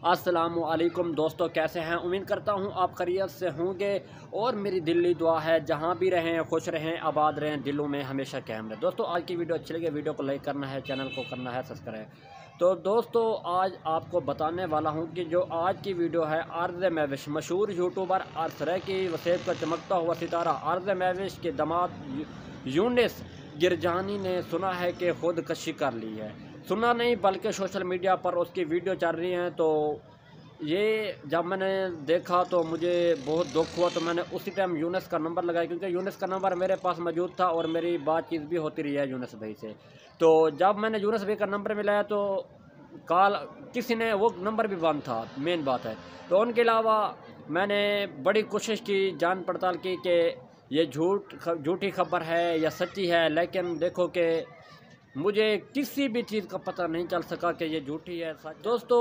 السلام علیکم دوستو، کیسے ہیں؟ امید کرتا ہوں آپ خیریت سے ہوں گے اور میری دلی دعا ہے جہاں بھی رہیں خوش رہیں آباد رہیں، دلوں میں ہمیشہ قائم رہیں۔ دوستو آج کی ویڈیو اچھی لگے ویڈیو کو لائک کرنا ہے، چینل کو کرنا ہے سبسکرائب۔ تو دوستو آج آپ کو بتانے والا ہوں کہ جو آج کی ویڈیو ہے عارض مہوش مشہور یوٹیوبر ارسرے کی وسعت کا چمکتا ہوا ستارہ عارض مہوش کے داماد یونس گرجانی نے سنا ہے کہ خودکشی کر لی ہے۔ سنا نہیں بلکہ سوشل میڈیا پر اس کی ویڈیو چل رہی ہیں، تو یہ جب میں نے دیکھا تو مجھے بہت دکھ ہوا۔ تو میں نے اسی ٹائم یونس کا نمبر لگایا، کیونکہ یونس کا نمبر میرے پاس موجود تھا اور میری بات چیت بھی ہوتی رہی ہے یونس بھائی سے۔ تو جب میں نے یونس بھائی کا نمبر ملایا تو کال کسی نے، وہ نمبر بھی بند تھا، مین بات ہے۔ تو ان کے علاوہ میں نے بڑی کوشش کی، جان پڑتال کی کہ یہ جھوٹی خبر ہے یا سچی ہے، لیکن دیکھو کہ مجھے کسی بھی چیز کا پتہ نہیں چل سکا کہ یہ جھوٹی ہے سچ۔ دوستو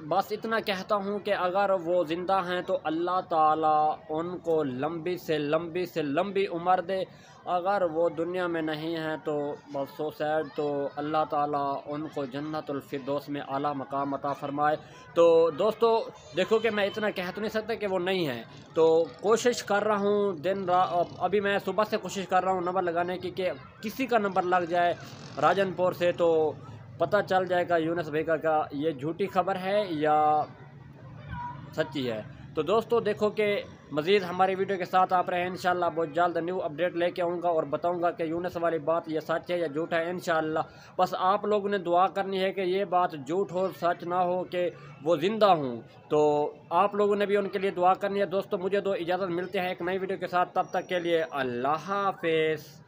بس اتنا کہتا ہوں کہ اگر وہ زندہ ہیں تو اللہ تعالیٰ ان کو لمبی سے لمبی عمر دے، اگر وہ دنیا میں نہیں ہیں تو بس سو سیڈ، تو اللہ تعالیٰ ان کو جنت الفردوس میں اعلیٰ مقام عطا فرمائے۔ تو دوستو دیکھو کہ میں اتنا کہہ تو نہیں سکتا کہ وہ نہیں ہیں، تو کوشش کر رہا ہوں دن رات، ابھی میں صبح سے کوشش کر رہا ہوں نمبر لگانے کی کہ کسی کا نمبر لگ جائے راجن پور سے، تو پتہ چل جائے گا یونس بھائی کا یہ جھوٹی خبر ہے یا سچی ہے۔ تو دوستو دیکھو کہ مزید ہماری ویڈیو کے ساتھ آپ رہیں، انشاءاللہ بہت جلد نیو اپڈیٹ لے کے آؤں گا اور بتاؤں گا کہ یونس والی بات یہ سچ ہے یا جھوٹ ہے انشاءاللہ۔ بس آپ لوگوں نے دعا کرنی ہے کہ یہ بات جھوٹ ہو، سچ نہ ہو، کہ وہ زندہ ہوں۔ تو آپ لوگوں نے بھی ان کے لیے دعا کرنی ہے۔ دوستو مجھے دو اجازت، ملتے ہیں ایک نئی ویڈیو کے ساتھ، تب تک کے لیے اللہ حافظ۔